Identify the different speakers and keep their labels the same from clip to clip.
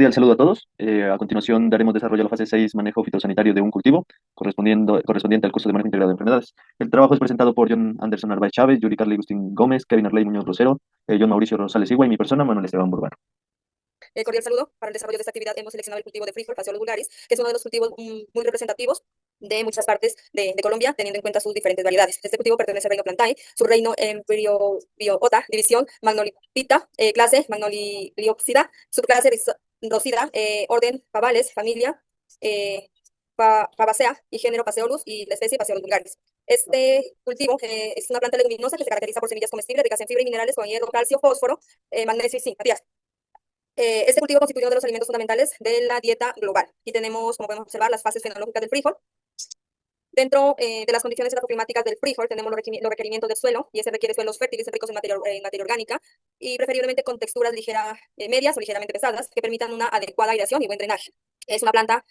Speaker 1: Cordial saludo a todos. A continuación daremos desarrollo a la fase 6, manejo fitosanitario de un cultivo, correspondiente al curso de manejo integrado de enfermedades. El trabajo es presentado por John Anderson Arbaez Chávez, Yuri Carly Agustín Gómez, Kevin Arley Muñoz Rosero, John Mauricio Rosales Igua y mi persona, Manuel Esteban Burbano.
Speaker 2: Cordial saludo. Para el desarrollo de esta actividad hemos seleccionado el cultivo de frijol, Phaseolus vulgaris, que es uno de los cultivos muy representativos de muchas partes de Colombia, teniendo en cuenta sus diferentes variedades. Este cultivo pertenece al reino Plantae, su reino Embryobiota, división Magnolipita, clase Magnoliopsida, subclase Rosida, orden Favales, familia eh, Fabaceae y género Phaseolus y la especie Phaseolus vulgaris. Este cultivo es una planta leguminosa que se caracteriza por semillas comestibles ricas en fibra y minerales con hierro, calcio, fósforo, magnesio y zinc. Matías. Este cultivo constituye uno de los alimentos fundamentales de la dieta global. Y tenemos, como podemos observar, las fases fenológicas del frijol. Dentro de las condiciones edafoclimáticas del frijol tenemos los requerimientos del suelo, y ese requiere suelos fértiles ricos en materia orgánica y preferiblemente con texturas ligeras, medias o ligeramente pesadas que permitan una adecuada aireación y buen drenaje. Es una planta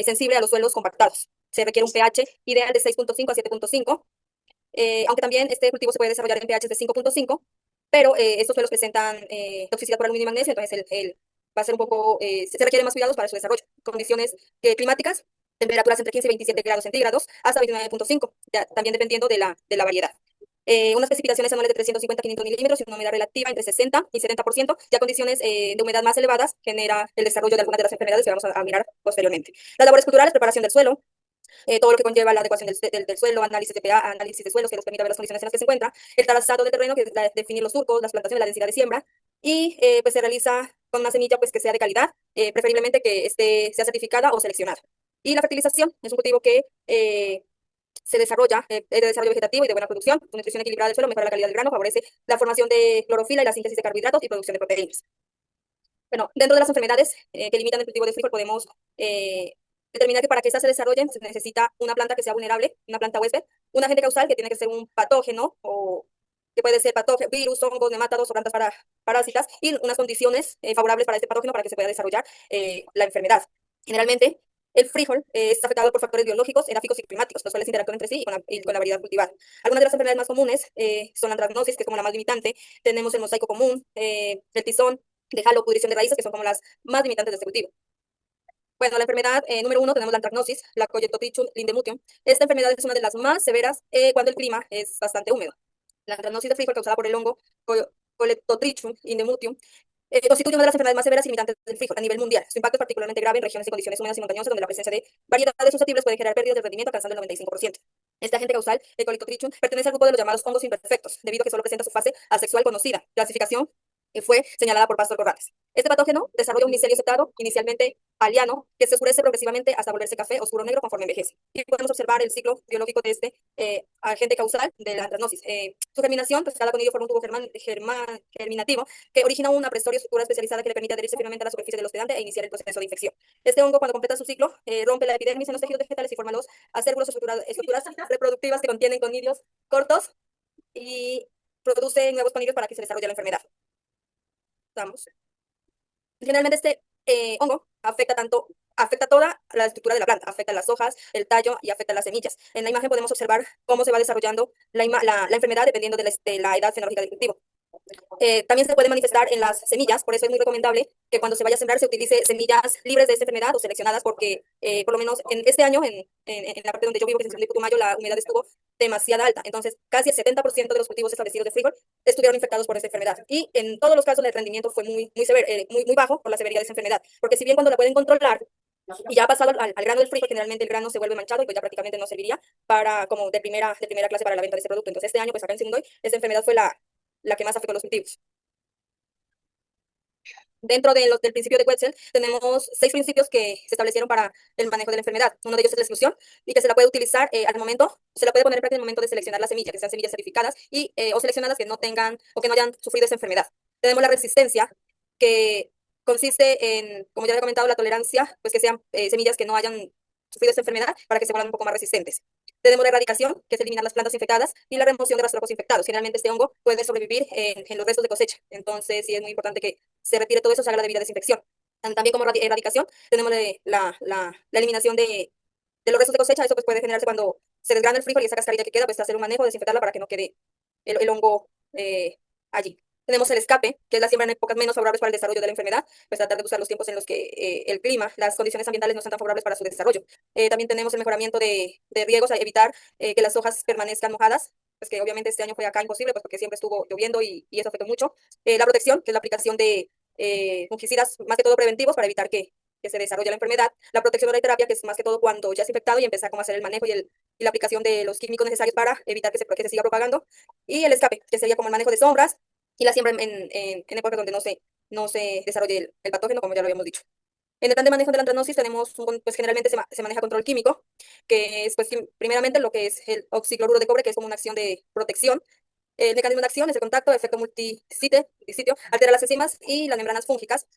Speaker 2: sensible a los suelos compactados. Se requiere un pH ideal de 6.5 a 7.5, aunque también este cultivo se puede desarrollar en pH de 5.5, pero estos suelos presentan toxicidad por aluminio y magnesio, entonces va a ser un poco, se requieren más cuidados para su desarrollo. Condiciones climáticas, temperaturas entre 15 y 27 grados centígrados hasta 29.5, también dependiendo de la variedad. Unas precipitaciones anuales de 350 a 500 milímetros y una humedad relativa entre 60 y 70%. Ya condiciones de humedad más elevadas genera el desarrollo de algunas de las enfermedades que vamos a mirar posteriormente. Las labores culturales, preparación del suelo, todo lo que conlleva la adecuación del suelo, análisis de pH, análisis de suelos que nos permita ver las condiciones en las que se encuentra, el trazado del terreno, que es definir los surcos, las plantaciones, la densidad de siembra, y pues se realiza con una semilla pues que sea de calidad, preferiblemente que sea certificada o seleccionada. Y la fertilización es un cultivo que se desarrolla, es de desarrollo vegetativo y de buena producción. Su nutrición equilibrada del suelo mejora la calidad del grano, favorece la formación de clorofila y la síntesis de carbohidratos y producción de proteínas. Bueno, dentro de las enfermedades que limitan el cultivo de frijol podemos determinar que para que estas se desarrollen se necesita una planta que sea vulnerable, una planta huésped, un agente causal que tiene que ser un patógeno o que puede ser patógeno, virus, hongos, nemátados o plantas parásitas y unas condiciones favorables para este patógeno para que se pueda desarrollar la enfermedad. Generalmente, el frijol está afectado por factores biológicos, edáficos y climáticos, los cuales interactúan entre sí y con la variedad cultivada. Algunas de las enfermedades más comunes son la antracnosis, que es como la más limitante, tenemos el mosaico común, el tizón, de halo, pudrición de raíces, que son como las más limitantes de este cultivo. Bueno, la enfermedad número 1 tenemos la anthracnosis, la Coledotrichum lindemutium. Esta enfermedad es una de las más severas cuando el clima es bastante húmedo. La anthracnosis de frijol causada por el hongo Coledotrichum lindemutium constituye una de las enfermedades más severas y limitantes del frijol a nivel mundial. Su impacto es particularmente grave en regiones y condiciones húmedas y montañosas donde la presencia de variedades susceptibles puede generar pérdidas de rendimiento alcanzando el 95%. Este agente causal, el Coledotrichum, pertenece al grupo de los llamados hongos imperfectos, debido a que solo presenta su fase asexual conocida. Clasificación fue señalada por Pastor Corrales. Este patógeno desarrolla un micelio setado, inicialmente aliano, que se oscurece progresivamente hasta volverse café oscuro negro conforme envejece. Y podemos observar el ciclo biológico de este agente causal de la anthracnosis. Su germinación, pues cada conillo forma un tubo germinativo que origina una prestoria estructura especializada que le permite adherirse firmemente a la superficie del hospedante e iniciar el proceso de infección. Este hongo, cuando completa su ciclo, rompe la epidermis en los tejidos vegetales y forma los acérculos estructuras reproductivas que contienen conidios cortos y produce nuevos conidios para que se desarrolle la enfermedad. Vamos. Generalmente este hongo afecta toda la estructura de la planta, afecta las hojas, el tallo y afecta las semillas. En la imagen podemos observar cómo se va desarrollando la enfermedad dependiendo de la edad fenológica del cultivo. También se puede manifestar en las semillas, por eso es muy recomendable que cuando se vaya a sembrar se utilice semillas libres de esta enfermedad o seleccionadas, porque por lo menos en este año, en la parte donde yo vivo, que es en Putumayo, la humedad estuvo demasiado alta. Entonces, casi el 70% de los cultivos establecidos de frijol estuvieron infectados por esta enfermedad. Y en todos los casos el rendimiento fue muy severo, muy bajo por la severidad de esa enfermedad. Porque si bien cuando la pueden controlar, y ya ha pasado al grano del frijol, generalmente el grano se vuelve manchado y pues ya prácticamente no serviría para, como de primera clase para la venta de este producto. Entonces este año, pues acá en Sibundoy, esta enfermedad fue la que más afectó a los cultivos. Dentro del principio de Quetzal tenemos 6 principios que se establecieron para el manejo de la enfermedad. Uno de ellos es la exclusión y que se la puede utilizar al momento, se la puede poner en práctica en el momento de seleccionar las semillas, que sean semillas certificadas o seleccionadas que no tengan o que no hayan sufrido esa enfermedad. Tenemos la resistencia, que consiste en, como ya había comentado, la tolerancia, pues que sean semillas que no hayan sufrido esa enfermedad para que se vuelvan un poco más resistentes. Tenemos la erradicación, que es eliminar las plantas infectadas, y la remoción de rastrojos infectados. Generalmente este hongo puede sobrevivir en los restos de cosecha, entonces sí es muy importante que se retire todo eso, se haga la debida desinfección. También como erradicación tenemos la eliminación de los restos de cosecha. Eso pues puede generarse cuando se desgrana el frijol y esa cascarilla que queda, pues hacer un manejo, desinfectarla para que no quede el hongo allí. Tenemos el escape, que es la siembra en épocas menos favorables para el desarrollo de la enfermedad, pues tratar de buscar los tiempos en los que el clima, las condiciones ambientales no están tan favorables para su desarrollo. También tenemos el mejoramiento de riegos, a evitar que las hojas permanezcan mojadas, pues que obviamente este año fue acá imposible, pues porque siempre estuvo lloviendo y eso afectó mucho. La protección, que es la aplicación de fungicidas más que todo preventivos para evitar que se desarrolle la enfermedad. La protección de la terapia, que es más que todo cuando ya es infectado y empezar a hacer el manejo y la aplicación de los químicos necesarios para evitar que se siga propagando. Y el escape, que sería como el manejo de sombras y la siembra en épocas donde no se desarrolle el patógeno, como ya lo habíamos dicho. En el plan de manejo de la antranosis tenemos, pues generalmente se maneja control químico, que es pues primeramente lo que es el oxicloruro de cobre, que es como una acción de protección. El mecanismo de acción es el contacto, efecto multisitio, altera las enzimas y las membranas fúngicas.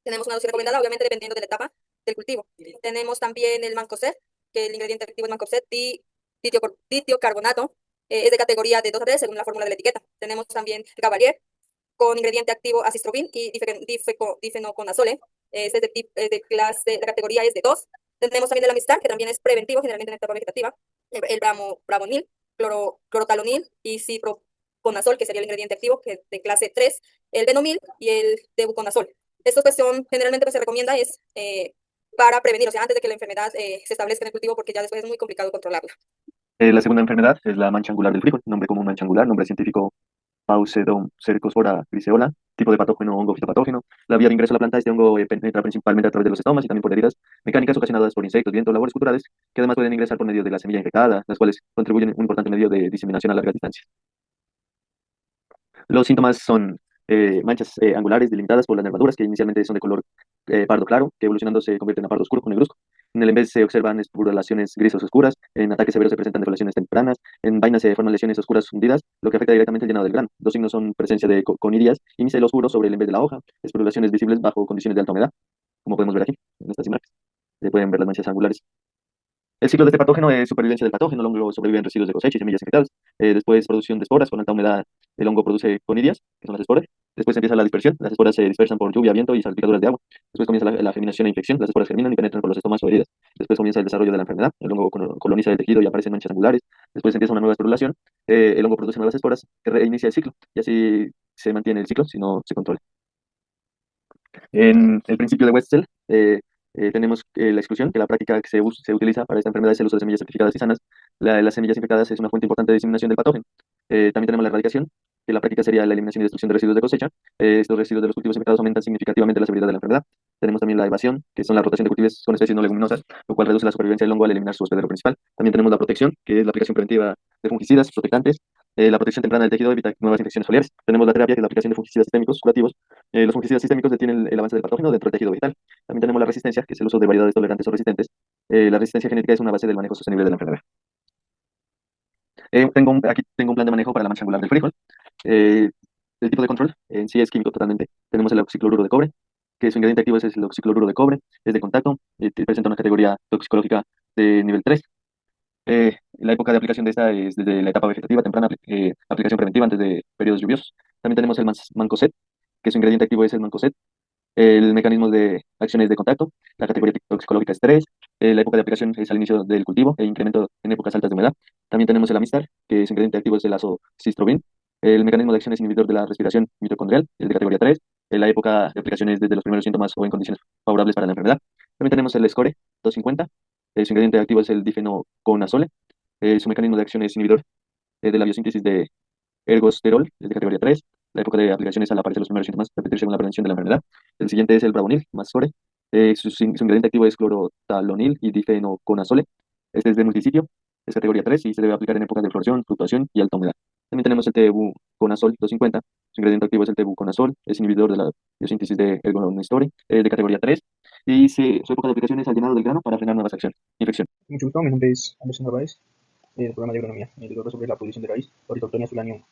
Speaker 2: Tenemos una dosis recomendada, obviamente dependiendo de la etapa del cultivo. Tenemos también el mancozeb, que el ingrediente activo es mancozeb, ditiocarbonato, es de categoría de 2 a 3 según la fórmula de la etiqueta. Tenemos también el Cavalier, con ingrediente activo acistrobin y difenoconazole. Es de clase, la categoría es de 2. Tenemos también el Amistar, que también es preventivo, generalmente en etapa vegetativa. El Bravonil, clorotalonil y ciproconazol, que sería el ingrediente activo, que es de clase 3. El Benomil y el debuconazol. Estos pues son, generalmente pues, se recomienda es para prevenir, o sea, antes de que la enfermedad se establezca en el cultivo, porque ya después es muy complicado controlarla.
Speaker 1: La segunda enfermedad es la mancha angular del frijol, nombre común mancha angular, nombre científico Paucedon cercospora griseola, tipo de patógeno hongo fitopatógeno. La vía de ingreso a la planta, este hongo penetra principalmente a través de los estomas y también por heridas mecánicas ocasionadas por insectos, viento, labores culturales, que además pueden ingresar por medio de la semilla infectada, las cuales contribuyen un importante medio de diseminación a largas distancias. Los síntomas son manchas angulares delimitadas por las nervaduras, que inicialmente son de color pardo claro, que evolucionando se convierten a pardo oscuro con negruzco. En el envés se observan esporulaciones grises oscuras, en ataques severos se presentan defoliaciones tempranas, en vainas se forman lesiones oscuras hundidas, lo que afecta directamente el llenado del grano. Los signos son presencia de conidias y micel oscuro sobre el envés de la hoja, esporulaciones visibles bajo condiciones de alta humedad, como podemos ver aquí en estas imágenes. Se pueden ver las manchas angulares. El ciclo de este patógeno es supervivencia del patógeno, el hongo sobrevive en residuos de cosecha y semillas infectadas. Después producción de esporas, con alta humedad el hongo produce conidias, que son las esporas. Después empieza la dispersión, las esporas se dispersan por lluvia, viento y salpicaduras de agua. Después comienza la germinación e infección, las esporas germinan y penetran por los estomas o heridas. Después comienza el desarrollo de la enfermedad, el hongo coloniza el tejido y aparecen manchas angulares. Después empieza una nueva esporulación, el hongo produce nuevas esporas que reinicia el ciclo y así se mantiene el ciclo si no se controla. En el principio de Wetzel tenemos la exclusión, que la práctica que se utiliza para esta enfermedad es el uso de semillas certificadas y sanas. Las semillas infectadas es una fuente importante de diseminación del patógeno. También tenemos la erradicación, que la práctica sería la eliminación y destrucción de residuos de cosecha. Estos residuos de los cultivos infectados aumentan significativamente la severidad de la enfermedad. Tenemos también la evasión, que son la rotación de cultivos con especies no leguminosas, lo cual reduce la supervivencia del hongo al eliminar su hospedero principal. También tenemos la protección, que es la aplicación preventiva de fungicidas, protectantes. La protección temprana del tejido evita nuevas infecciones foliares. Tenemos la terapia, que es la aplicación de fungicidas sistémicos curativos. Los fungicidas sistémicos detienen el avance del patógeno dentro del tejido vegetal. También tenemos la resistencia, que es el uso de variedades tolerantes o resistentes. La resistencia genética es una base del manejo sostenible de la enfermedad. Aquí tengo un plan de manejo para la mancha angular del frijol. Eh, el tipo de control en sí es químico totalmente. Tenemos el oxicloruro de cobre, que su ingrediente activo es el oxicloruro de cobre, es de contacto, presenta una categoría toxicológica de nivel 3. La época de aplicación de esta es desde la etapa vegetativa temprana, aplicación preventiva antes de periodos lluviosos. También tenemos el mancozeb, que su ingrediente activo es el mancozeb. El mecanismo de acciones de contacto, la categoría toxicológica es 3, la época de aplicación es al inicio del cultivo e incremento en épocas altas de humedad. También tenemos el Amistar, que su ingrediente activo es el azoxystrobin. El mecanismo de acción es inhibidor de la respiración mitocondrial, es de categoría 3. La época de aplicación es desde los primeros síntomas o en condiciones favorables para la enfermedad. También tenemos el Score 250, su ingrediente activo es el difenoconazole. Su mecanismo de acción es inhibidor de la biosíntesis de ergosterol, es de categoría 3. La época de aplicaciones al aparecer los primeros síntomas, repetir según la prevención de la enfermedad. El siguiente es el Bravonil, más sobre. Su ingrediente activo es clorotalonil y difenoconazole. Este es de multisitio, es categoría 3 y se debe aplicar en épocas de floración, fluctuación y alta humedad. También tenemos el tebuconazol 250. Su ingrediente activo es el tebuconazol, es inhibidor de la biosíntesis de ergonistori, es de categoría 3 y su época de aplicación es al llenado del grano para frenar nuevas infecciones.
Speaker 3: Mucho gusto, mi nombre es Anderson Narváez, del programa de agronomía. El logro sobre la producción de raíz, Oritotonia solanium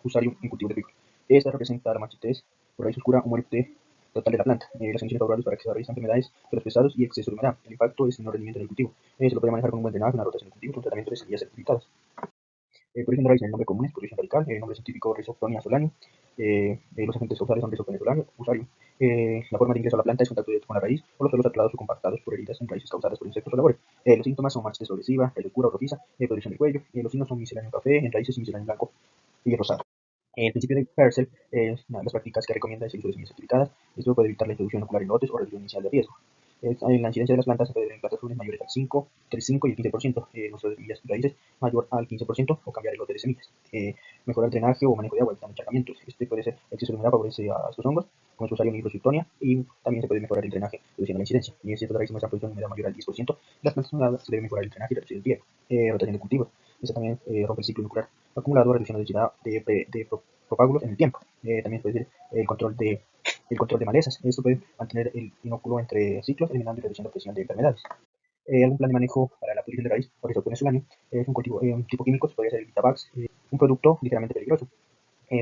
Speaker 3: fusarium en cultivo de frijol. Esta representa la marchitez por raíz oscura o muerte total de la planta. Las condiciones favorables para que se desarrollen enfermedades, suelos pesados y exceso de humedad. El impacto es menor rendimiento en el cultivo. Se lo puede manejar con un buen drenaje, una rotación de cultivo, un tratamiento de semillas certificadas. Producción de raíz, el nombre común es producción radical, el nombre científico Rhizoctonia solanium. Los agentes causales son Rhizoctonia solanium, fusarium. La forma de ingreso a la planta es contacto directo con la raíz o los suelos aclarados o compactados por heridas en raíces causadas por insectos o labores. Los síntomas son marcha progresiva, caidura o rojiza, producción de cuello. Los signos son misceláneo café, en raíces misceláneo blanco y rosado. El principio de Pearsall es una de las prácticas que recomienda el uso de semillas certificadas. Esto puede evitar la introducción ocular en lotes o reducción inicial de riesgo. En la incidencia de las plantas se puede ver en plantas jóvenes mayores al 5, entre el 5 y el 15%, el uso de semillas y raíces mayor al 15% o cambiar el lote de semillas. Mejorar el drenaje o manejo de agua evitando encharcamientos. Este puede ser exceso de humedad favorece a estos hongos, como su usuario nigrositonia, y también se puede mejorar el drenaje reduciendo la incidencia. Y en ciertas raíces muestran posición de humedad mayor al 10%, las plantas sonadas se debe mejorar el drenaje y reducir el riego. Rotación de cultivos. Esta también rompe el ciclo nuclear acumulado, reduciendo la densidad de propágulos en el tiempo. También puede ser el control de malezas. Esto puede mantener el inóculo entre ciclos, eliminando y reduciendo presión de enfermedades. Algún plan de manejo para la pudrición de raíz, por eso con solanio, es un cultivo, un tipo químico, podría ser el Vitabax, un producto ligeramente peligroso.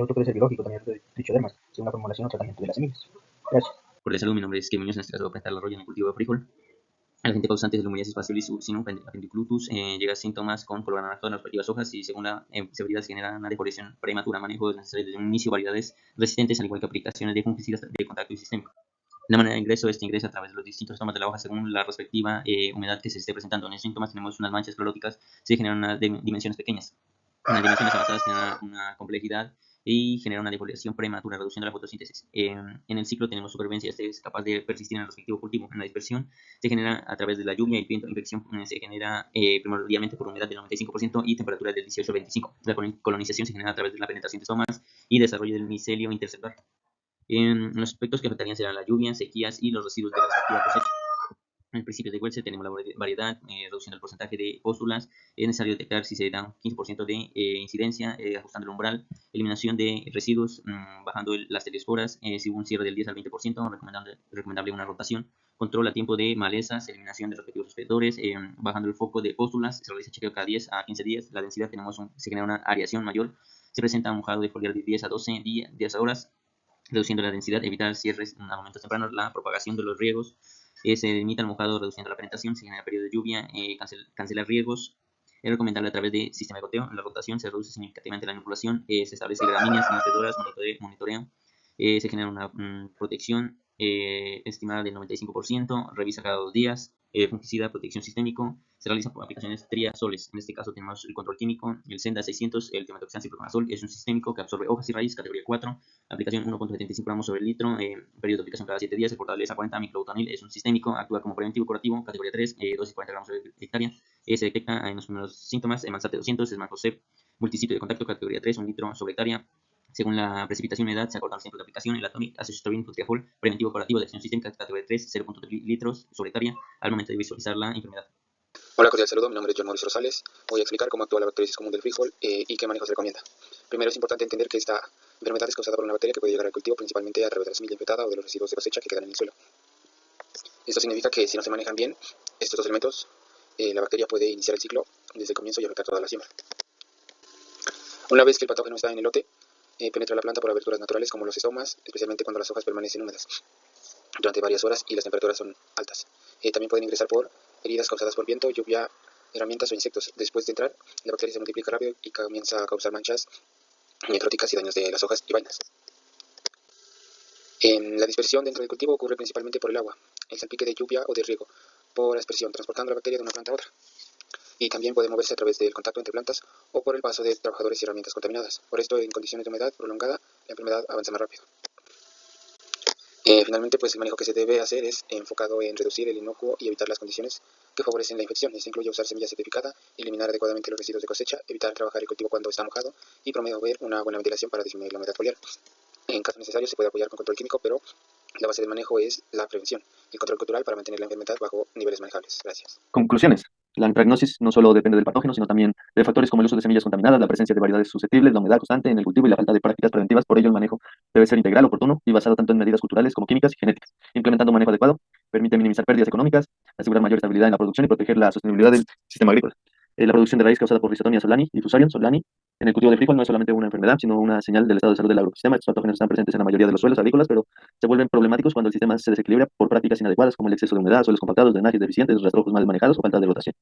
Speaker 3: Otro puede ser biológico, también de trichodermas, según la formulación o tratamiento de las semillas. Gracias.
Speaker 4: Por la salud, mi nombre es Kevin Muñoz, en este caso voy a presentar la roya en el cultivo de frijol. El agente causante es el Humiliasis facialis sinum appendiculutus. Llega a síntomas con color anaranjado en las respectivas hojas y según la severidad se genera una defoliación prematura. Manejo es necesario desde un inicio, variedades resistentes, al igual que aplicaciones de fungicidas de contacto y sistémico. La manera de ingreso, ingresa a través de los distintos estomas de la hoja según la respectiva humedad que se esté presentando. En los síntomas tenemos unas manchas cloróticas, se generan unas dimensiones pequeñas. En las dimensiones avanzadas genera una complejidad y genera una defoliación prematura, reduciendo la fotosíntesis. En el ciclo tenemos supervivencia, este es capaz de persistir en el respectivo cultivo. En la dispersión se genera a través de la lluvia y el viento. La infección se genera primordialmente por humedad del 95% y temperatura del 18 a 25. La colonización se genera a través de la penetración de estomas y desarrollo del micelio intercelular. Los aspectos que afectarían serán la lluvia, sequías y los residuos de la respectiva cosecha. En principios de Welser tenemos la variedad, reducción del porcentaje de póstulas. Es necesario detectar si se da un 15% de incidencia, ajustando el umbral, eliminación de residuos, bajando las telesporas, si hubo un cierre del 10 al 20%, recomendable una rotación, control a tiempo de malezas, eliminación de respectivos suspensores, bajando el foco de póstulas, se realiza chequeo cada 10 a 15 días, la densidad se genera una areación mayor, se presenta un mojado de foliar de 10 a 12 días horas, reduciendo la densidad, evitar cierres a momentos tempranos, la propagación de los riegos, se limita el mojado reduciendo la penetración, se genera periodo de lluvia, cancelar riegos. Es recomendable a través de sistema de goteo. En la rotación se reduce significativamente la inoculación, se establece gramíneas, manoteadoras, monitoreo, se genera una protección estimada del 95%, revisa cada 2 días, fungicida, protección sistémico, se realizan aplicaciones triazoles. En este caso tenemos el control químico, el Senda 600, el tematoxan cifloconazol, es un sistémico que absorbe hojas y raíz, categoría 4, aplicación 1.75 gramos sobre el litro, periodo de aplicación cada 7 días, el fortaleza 40 microbutanil, es un sistémico, actúa como preventivo curativo, categoría 3, dosis 40 gramos sobre hectárea, se detecta en los primeros síntomas, Mansate 200, es Mancosep, multisitio de contacto, categoría 3, 1 litro sobre hectárea. Según la precipitación y edad, se acortan los tiempos de aplicación. El Atomic Azoxystrobin Flutriafol, preventivo curativo de acción sistémica, categoría 3, 0.3 litros sobre hectárea, al momento de visualizar la enfermedad.
Speaker 5: Hola, cordial saludo. Mi nombre es John Mauricio Rosales. Voy a explicar cómo actúa la bacteriasis común del frijol y qué manejo se recomienda. Primero, es importante entender que esta enfermedad es causada por una bacteria que puede llegar al cultivo principalmente a través de la semilla infectada o de los residuos de cosecha que quedan en el suelo. Esto significa que si no se manejan bien estos dos elementos, la bacteria puede iniciar el ciclo desde el comienzo y afectar toda la siembra. Una vez que el patógeno está en el lote, penetra la planta por aberturas naturales como los estomas, especialmente cuando las hojas permanecen húmedas durante varias horas y las temperaturas son altas. También pueden ingresar por heridas causadas por viento, lluvia, herramientas o insectos. Después de entrar, la bacteria se multiplica rápido y comienza a causar manchas necróticas y daños de las hojas y vainas. En la dispersión dentro del cultivo ocurre principalmente por el agua, el salpique de lluvia o de riego, por aspersión, transportando la bacteria de una planta a otra. Y también puede moverse a través del contacto entre plantas o por el paso de trabajadores y herramientas contaminadas. Por esto, en condiciones de humedad prolongada, la enfermedad avanza más rápido. Finalmente, pues el manejo que se debe hacer es enfocado en reducir el inocuo y evitar las condiciones que favorecen la infección. Esto incluye usar semilla certificada, eliminar adecuadamente los residuos de cosecha, evitar trabajar el cultivo cuando está mojado y promover una buena ventilación para disminuir la humedad foliar. En caso necesario se puede apoyar con control químico, pero la base del manejo es la prevención, el control cultural para mantener la enfermedad bajo niveles manejables. Gracias.
Speaker 1: Conclusiones. La antragnosis no solo depende del patógeno, sino también de factores como el uso de semillas contaminadas, la presencia de variedades susceptibles, la humedad constante en el cultivo y la falta de prácticas preventivas. Por ello, el manejo debe ser integral, oportuno y basado tanto en medidas culturales como químicas y genéticas. Implementando un manejo adecuado permite minimizar pérdidas económicas, asegurar mayor estabilidad en la producción y proteger la sostenibilidad del sistema agrícola. La producción de raíz causada por Rhizotonia solani y Fusarium solani en el cultivo de frijol no es solamente una enfermedad, sino una señal del estado de salud del agroecosistema. Estos patógenos están presentes en la mayoría de los suelos agrícolas, pero se vuelven problemáticos cuando el sistema se desequilibra por prácticas inadecuadas como el exceso de humedad, suelos compactados, drenajes deficientes, rastrojos mal manejados o falta de rotación.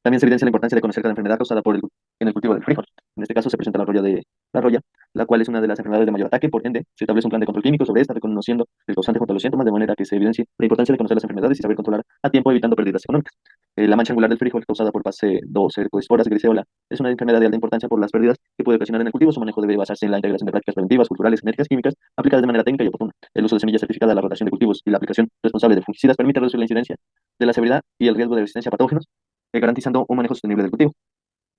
Speaker 1: También se evidencia la importancia de conocer cada enfermedad causada en el cultivo del frijol. En este caso se presenta la roya, la cual es una de las enfermedades de mayor ataque. Por ende, se establece un plan de control químico sobre esta, reconociendo el causante junto a los síntomas, de manera que se evidencie la importancia de conocer las enfermedades y saber controlar a tiempo, evitando pérdidas económicas. La mancha angular del frijol, causada por Pseudocercosporas griseola, es una enfermedad de alta importancia por las pérdidas que puede ocasionar en el cultivo. Su manejo debe basarse en la integración de prácticas preventivas, culturales, genéticas, químicas, aplicadas de manera técnica y oportuna. El uso de semillas certificadas, la rotación de cultivos y la aplicación responsable de fungicidas permite reducir la incidencia de la severidad y el riesgo de resistencia a patógenos, garantizando un manejo sostenible del cultivo.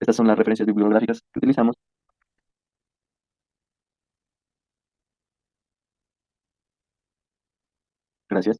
Speaker 1: Estas son las referencias bibliográficas que utilizamos. Gracias.